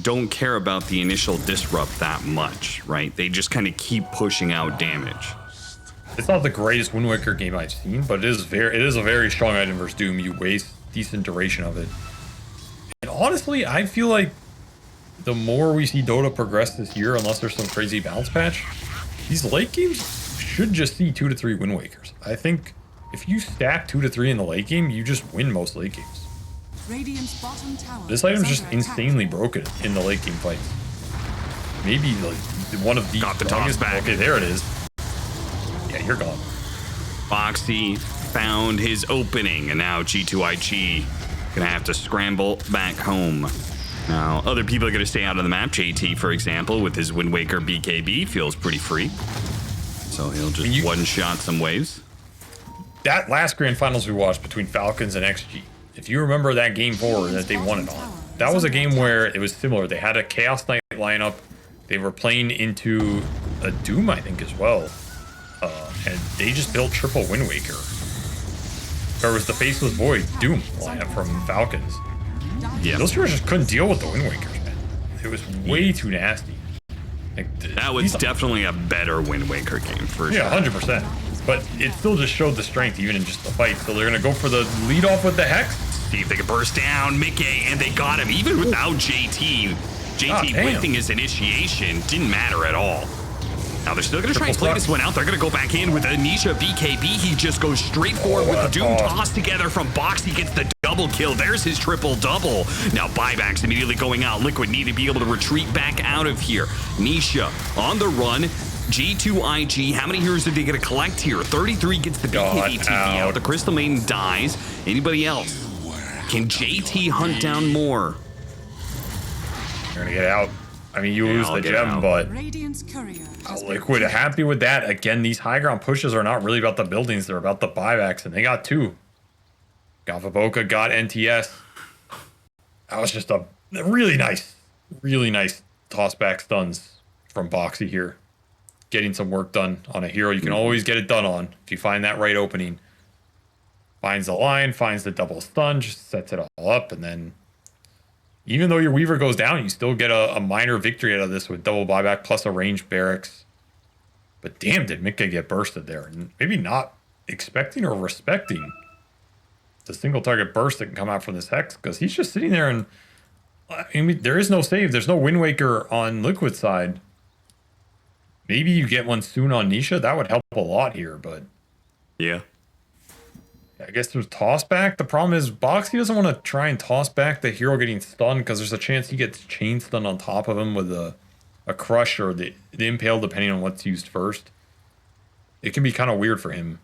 don't care about the initial disrupt that much, right? They just kind of keep pushing out damage. It's not the greatest Wind Waker game I've seen, but it is a very strong item versus Doom. You waste decent duration of it. And honestly, I feel like the more we see Dota progress this year, unless there's some crazy bounce patch, these late games should just see 2 to 3 Wind Wakers. I think if you stack 2 to 3 in the late game, you just win most late games. Radiant's bottom tower This item's is just under attack. insanely broken in the late game fights. Maybe like one of the Got the toss strongest. back. Okay, there it is. Yeah, you're gone. Foxy found his opening, and now G2.iG gonna have to scramble back home. Now, other people are gonna stay out of the map. JT, for example, with his Wind Waker BKB, feels pretty free. So he'll just one-shot some waves. That last grand finals we watched between Falcons and XG, if you remember that game 4 that they won it on, that was a game where it was similar. They had a Chaos Knight lineup. They were playing into a Doom, I think, as well. And they just built triple Wind Waker. There was the Faceless Void Doom lineup from Falcons. Yeah, Those heroes just couldn't deal with the Wind Wakers, man. It was way too nasty. Like, that was definitely a better Wind Waker game for sure. yeah, 100%. But it still just showed the strength even in just the fight. So they're gonna go for the lead off with the Hex. See if they can burst down Mickey, and they got him even without JT. JT damn. whiffing his initiation didn't matter at all. Now they're still gonna try and Triple play stun. this one out. They're gonna go back in with Anisha BKB. He just goes straight forward with the Doom toss together from Box. He gets the double kill. There's his triple double. Now buybacks immediately going out. Liquid need to be able to retreat back out of here. Nisha on the run. G2.iG, how many heroes are they going to collect here? 33 gets the BKB TP out. The Crystal Maiden dies. Anybody else? Can JT hunt down more? You're gonna get out. I mean, you lose I'll the get gem, out. but Radiant's courier has been Liquid happy with that. Again, these high ground pushes are not really about the buildings. They're about the buybacks, and they got 2. Got Vaboka, got NTS. That was just a really nice toss back stuns from Boxy here. Getting some work done on a hero you can always get it done on if you find that right opening. Finds the line, finds the double stun, just sets it all up, and then even though your Weaver goes down, you still get a minor victory out of this with double buyback plus a ranged barracks. But damn, did Mika get bursted there. And maybe not expecting or respecting the single target burst that can come out from this Hex, because he's just sitting there and I mean, there is no save. There's no Wind Waker on Liquid side. Maybe you get one soon on Nisha. That would help a lot here, but Yeah. I guess there's toss back. The problem is Boxy doesn't want to try and toss back the hero getting stunned because there's a chance he gets chain stunned on top of him with a crush or the impale, depending on what's used first. It can be kind of weird for him.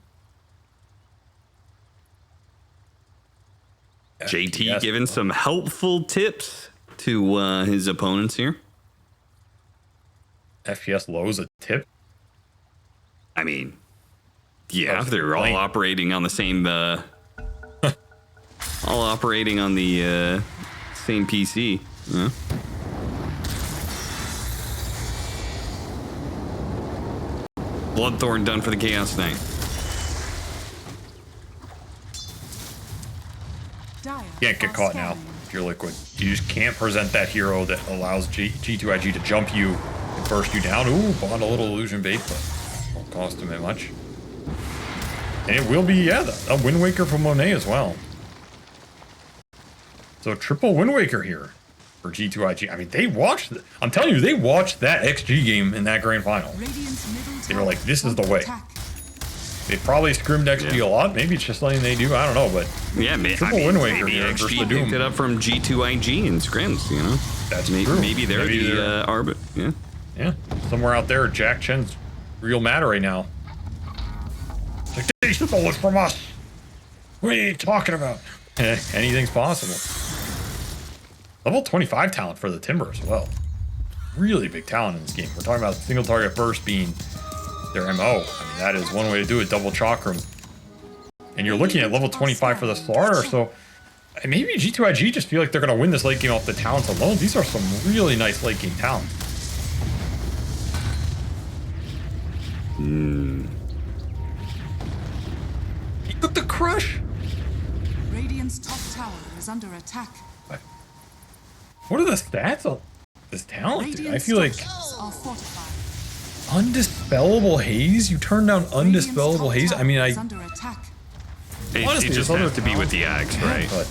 JT FPS, giving some helpful tips to his opponents here. FPS low is a tip. I mean, yeah, That's they're all lame. operating on the same, all operating on the same PC. Yeah. Bloodthorn done for the Chaos Knight. You can't get caught now if you're Liquid. You just can't present that hero that allows G2.iG to jump you and burst you down. Ooh, bought a little illusion bait, but won't cost him that much. And it will be, yeah, a Wind Waker from Monet as well. So triple Wind Waker here for G2.iG. I mean, they watched, I'm telling you, they watched that XG game in that grand final. They were like, this is the way. They probably scrimmed XG a lot. Maybe it's just something they do. I don't know, but Yeah, triple Wind Waker maybe here versus the XG Doom. picked it up from G2.iG and scrims, you know? That's maybe, true. Maybe they're Maybe the they're- arbit. Yeah. Yeah, somewhere out there, Jack Chen's real mad right now. Like, they stole it from us. What are you talking about? Anything's possible. Level 25 talent for the Timber as well. Really big talent in this game. We're talking about single target burst being their MO. I mean, that is one way to do it, double chakram. And you're looking at level 25 for the Slaughter, so maybe G2.iG just feel like they're going to win this late game off the talents alone. These are some really nice late game talents. He took the crush. Radiant's top tower is under attack. What are the stats on this talent, dude? I feel like Are fortified. Undispellable Haze? You turn down Undispellable Haze? I mean, Is under attack. honestly, It just there's has other to be with the axe, right? But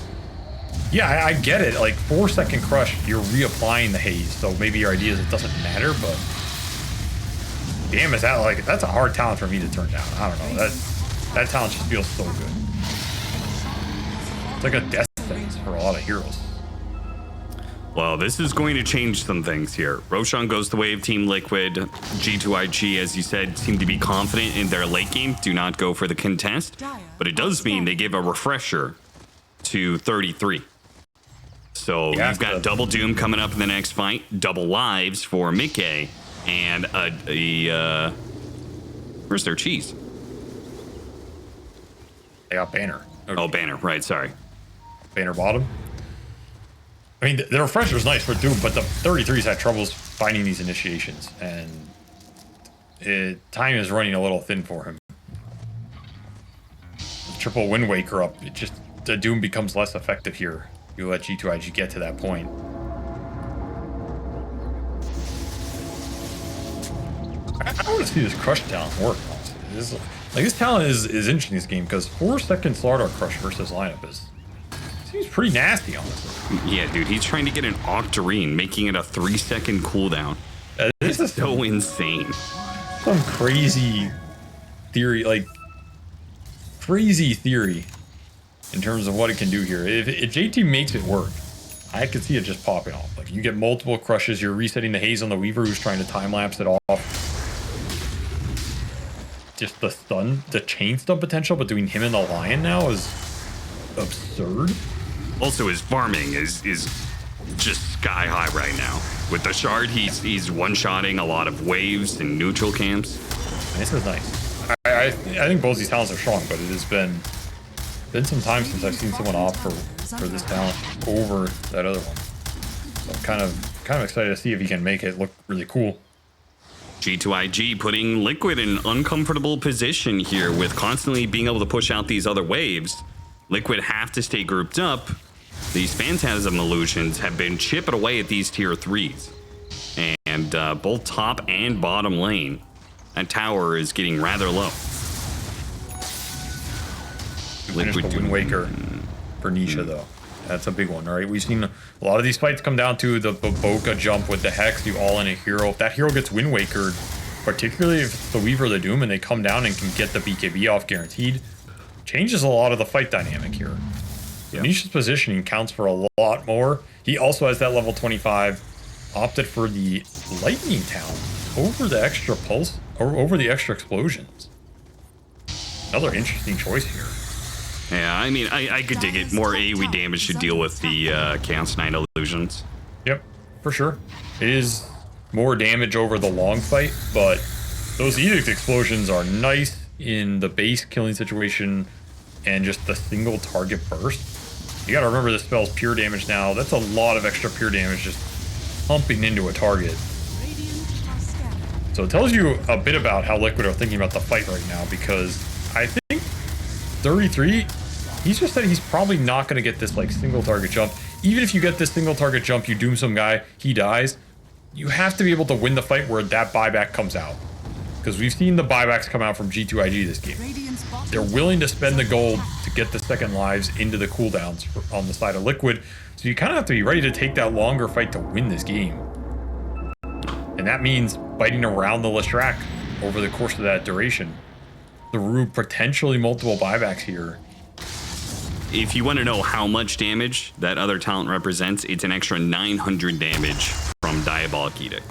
yeah, I get it. Like 4-second crush, you're reapplying the haze, so maybe your idea is it doesn't matter. But damn, is that like that's a hard talent for me to turn down? I don't know. That talent just feels so good. It's like a death sentence for a lot of heroes. Well, this is going to change some things here. Roshan goes the way of Team Liquid. G2.iG, as you said, seem to be confident in their late game. Do not go for the contest. But it does mean they give a refresher to 33. So Yeah, you've got double Doom coming up in the next fight, double lives for Mickey, and where's their cheese? They got Banner. Oh, Banner, right, sorry. Banner bottom. I mean, the refresher's nice for Doom, but the 33's had troubles finding these initiations, and time is running a little thin for him. Triple Wind Waker up, the Doom becomes less effective here. You let G2.iG get to that point. I want to see this crush talent work. Honestly. This talent is interesting in this game because 4-second Slardar crush versus lineup seems pretty nasty, honestly. Yeah, dude, he's trying to get an Octarine, making it a 3-second cooldown. This is So insane. some crazy theory, crazy theory in terms of what it can do here. If JT makes it work, I could see it just popping off. Like, you get multiple crushes, you're resetting the haze on the Weaver who's trying to time lapse it off. Just the chain stun potential between him and the Lion now is absurd. Also, his farming is just sky high right now. With the shard, he's one-shotting a lot of waves and neutral camps. This is nice. I think both these talents are strong, but it has been some time since I've seen someone opt for this talent over that other one. So I'm kind of excited to see if he can make it look really cool. G2.iG putting Liquid in an uncomfortable position here with constantly being able to push out these other waves. Liquid have to stay grouped up. These Phantasm Illusions have been chipping away at these tier 3s. And both top and bottom lane, that tower is getting rather low. Finish the Wind Waker for Nisha, though. That's a big one, right? We've seen a lot of these fights come down to the Boca jump with the Hex, you all in a hero. If that hero gets Wind Wakered, particularly if it's the Weaver or the Doom and they come down and can get the BKB off guaranteed, changes a lot of the fight dynamic here. Yeah. Nisha's positioning counts for a lot more. He also has that level 25, opted for the Lightning talent over the extra pulse, or over the extra explosions. Another interesting choice here. Yeah, I mean, I could dig it. More AoE damage to deal with the Chaos Knight Illusions. Yep, for sure. It is more damage over the long fight, but those Edict explosions are nice in the base killing situation and just the single target burst. You gotta remember this spell's pure damage now. That's a lot of extra pure damage just pumping into a target. So it tells you a bit about how Liquid are thinking about the fight right now, because I think 33, he's just said he's probably not going to get this single target jump. Even if you get this single target jump, you doom some guy, he dies, you have to be able to win the fight where that buyback comes out. Because we've seen the buybacks come out from G2.iG this game. They're willing to spend the gold to get the second lives into the cooldowns on the side of Liquid. So you kind of have to be ready to take that longer fight to win this game. And that means biting around the Lestrak over the course of that duration. Through potentially multiple buybacks here. If you want to know how much damage that other talent represents, it's an extra 900 damage from Diabolic Edict.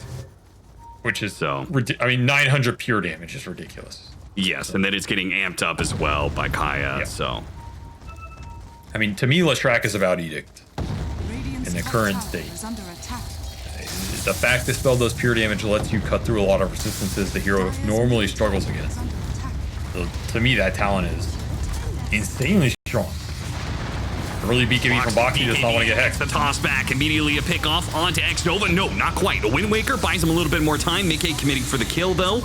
Which is, I mean, 900 pure damage is ridiculous. Yes, and then it's getting amped up as well by Kaya, Yeah. so. I mean, to me, Leshrac is about Edict. Radiant's In the top current tower state. is under attack. The fact this spell does pure damage lets you cut through a lot of resistances the hero normally struggles against. Is under attack. So to me, that talent is insanely strong. Early BKB from Boxy does not want to get hexed. The toss back, immediately a pick off onto X-Nova. No, not quite. A Wind Waker buys him a little bit more time. Mickey committing for the kill, though.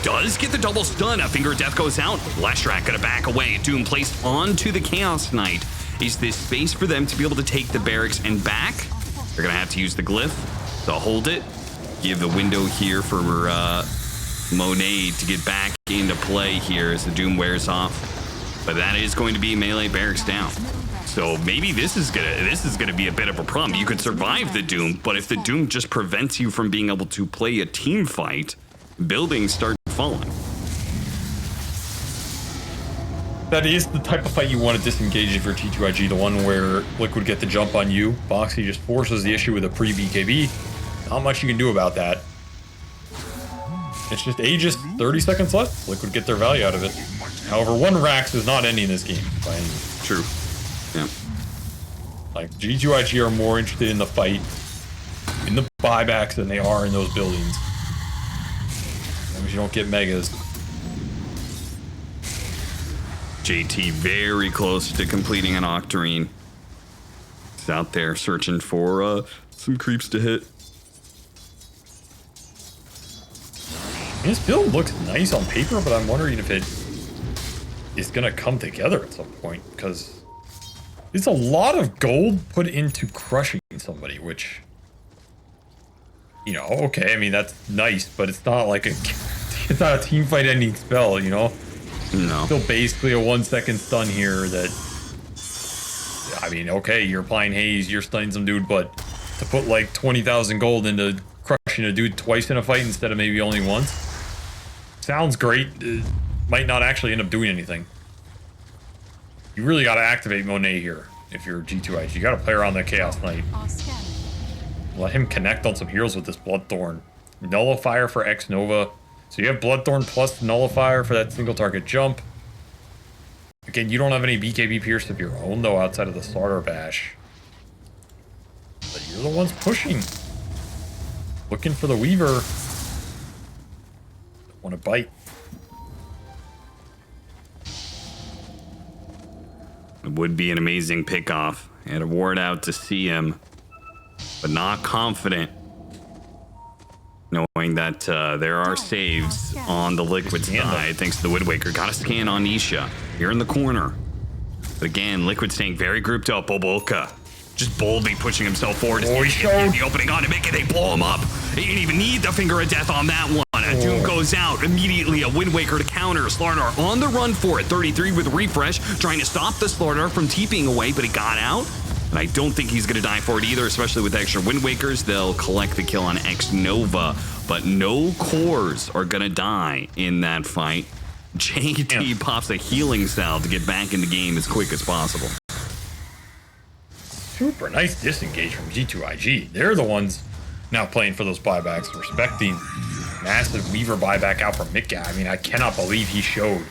Does get the double stun. A Finger of Death goes out. Leshrac gonna back away. Doom placed onto the Chaos Knight. Is this space for them to be able to take the barracks and back? They're gonna have to use the glyph to hold it. Give the window here for Monet to get back into play here as the Doom wears off. But that is going to be melee barracks down. So maybe this is gonna be a bit of a problem. You could survive the Doom, but if the Doom just prevents you from being able to play a team fight, buildings start falling. That is the type of fight you want to disengage if you're G2.iG, the one where Liquid get the jump on you. Boxy just forces the issue with a pre-BKB. Not much you can do about that. It's just Aegis, 30 seconds left. Liquid get their value out of it. However, one Rax is not ending this game by any means. True. Yeah. Like, G2.iG are more interested in the fight, in the buybacks, than they are in those buildings. As long as you don't get megas. JT very close to completing an Octarine. He's out there searching for some creeps to hit. This build looks nice on paper, but I'm wondering if it is going to come together at some point, because it's a lot of gold put into crushing somebody, which, you know, okay, I mean, that's nice, but it's not like it's not a team fight ending spell, you know? No. Still basically a 1 second stun here that, I mean, okay, you're applying haze, you're stunning some dude, but to put like 20,000 gold into crushing a dude twice in a fight instead of maybe only once, sounds great. Might not actually end up doing anything. You really got to activate Monet here if you're G2.iG. You got to play around the Chaos Knight. Are scanning. Let him connect on some heroes with this Bloodthorn. Nullifier for X-Nova. So you have Bloodthorn plus Nullifier for that single target jump. Again, you don't have any BKB Pierce of your own, though, outside of the starter bash. But you're the ones pushing. Looking for the Weaver. Want to bite. It would be an amazing pickoff. Had a ward out to see him, but not confident. Knowing that there are saves on the Liquid side, thanks to the Wind Waker. Got a scan on Nisha here in the corner. But again, Liquid staying very grouped up. Bobolka just boldly pushing himself forward. Oh, he showed. The opening on to make it. They blow him up. He didn't even need the Finger of Death on that one. A Doom goes out immediately. A Wind Waker to counter. Slardar on the run for it. 33 with refresh, trying to stop the Slardar from TPing away, but he got out. And I don't think he's going to die for it either, especially with extra Wind Wakers. They'll collect the kill on X-Nova, but no cores are going to die in that fight. JT pops a healing salve to get back in the game as quick as possible. Super nice disengage from G2.iG. They're the ones now playing for those buybacks, respecting massive Weaver buyback out from Mitka. I mean, I cannot believe he showed.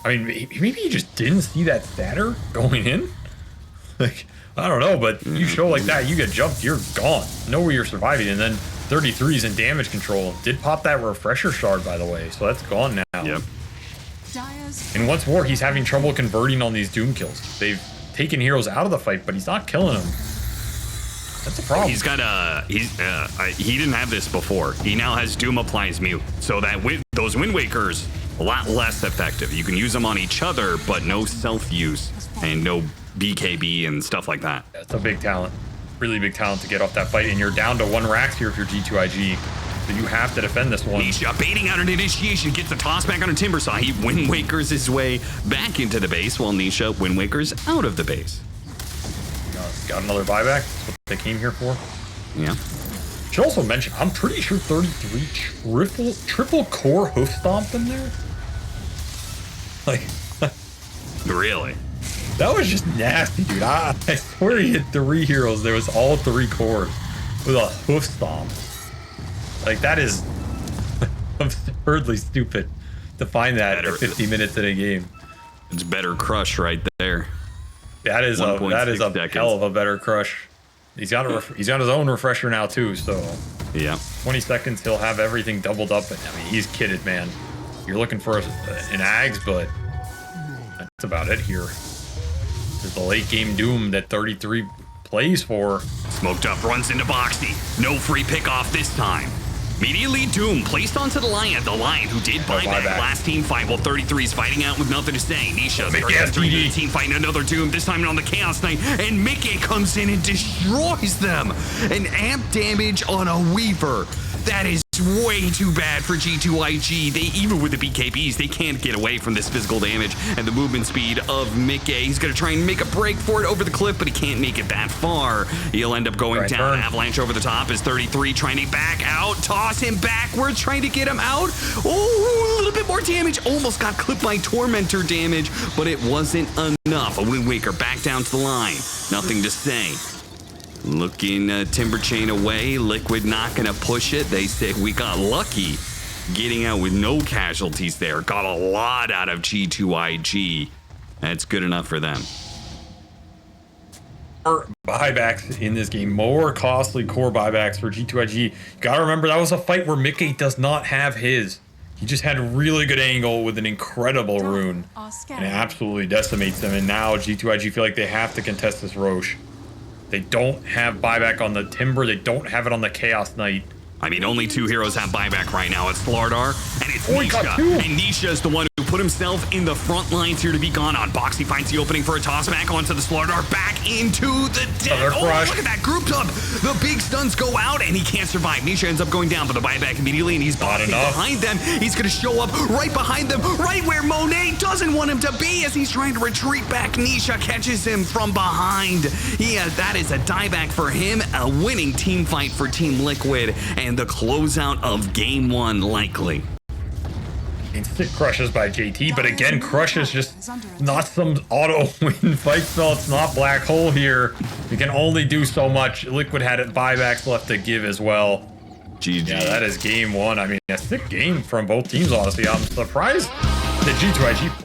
I mean, maybe he just didn't see that statter going in. Like, I don't know, but you show like that, you get jumped, you're gone. Know where you're surviving, and then 33's in damage control. Did pop that refresher shard, by the way, so that's gone now. Yep. And once more, he's having trouble converting on these Doom kills. They've taken heroes out of the fight, but he's not killing them. That's a problem. He's got he didn't have this before. He now has Doom applies mute, so that those Wind Wakers a lot less effective. You can use them on each other, but no self use and no BKB and stuff like that. That's a big talent, really big talent to get off that fight, and you're down to 1 Rax here if you're G2.iG, so you have to defend this one. Nisha baiting out an initiation, gets the toss back on a Timbersaw. He Wind Wakers his way back into the base, while Nisha Wind Wakers out of the base. Got another buyback. That's what they came here for. Yeah. Should also mention, I'm pretty sure 33 triple core hoof stomped in there. Like, Really? that was just nasty, dude. I swear he hit 3 heroes. There was all 3 cores with a hoof stomp. Like, that is absurdly stupid. to find that Better. at 50 minutes in a game. It's better crush right there. That is a 1.6 seconds. hell of a better crush. He's got his own refresher now too, so Yeah. 20 seconds he'll have everything doubled up. I mean, he's kidded, man. You're looking for an Ags, but that's about it here. This is the late game doom that 33 plays for. Smoked up, runs into Boxy. No free pick off this time. Immediately Doom placed onto the Lion who did buyback last team fight while 33's fighting out with nothing to say. Nisha, the team fighting another Doom, this time on the Chaos Knight, and Mickey comes in and destroys them. An amp damage on a Weaver. That is way too bad for G2.iG. They, even with the BKBs, they can't get away from this physical damage and the movement speed of Mickey. He's going to try and make a break for it over the cliff, but he can't make it that far. He'll end up going down. Avalanche over the top is 33 trying to back out. Toss him backwards, trying to get him out. Oh, a little bit more damage. Almost got clipped by Tormentor damage, but it wasn't enough. A Wind Waker back down to the line. Nothing to say. Looking Timber Chain away. Liquid not going to push it. They say we got lucky getting out with no casualties there. Got a lot out of G2.iG. That's good enough for them. More buybacks in this game. More costly core buybacks for G2.iG. You got to remember, that was a fight where Mickey does not have his. He just had a really good angle with an incredible rune. And it absolutely decimates them. And now G2.iG feel like they have to contest this Roche. They don't have buyback on the Timber. They don't have it on the Chaos Knight. I mean, only two heroes have buyback right now. It's Slardar and it's Oh, he got Nisha. two. And Nisha is the one who put himself in the front lines here to be gone on. Boxy finds the opening for a toss back onto the Slardar, back into the dead. Oh, look at that group up. The big stuns go out and he can't survive. Nisha ends up going down, but the buyback immediately, and he's behind them. He's going to show up right behind them, right where Monet doesn't want him to be as he's trying to retreat back. Nisha catches him from behind. That is a dieback for him, a winning team fight for Team Liquid, and the closeout of game one likely. Instant crushes by JT, but again, crush is just not some auto win fight spell. It's not black hole here. You can only do so much. Liquid had it buybacks left to give as well. GG. Yeah, that is game one. I mean, a sick game from both teams, honestly. I'm surprised that G2.iG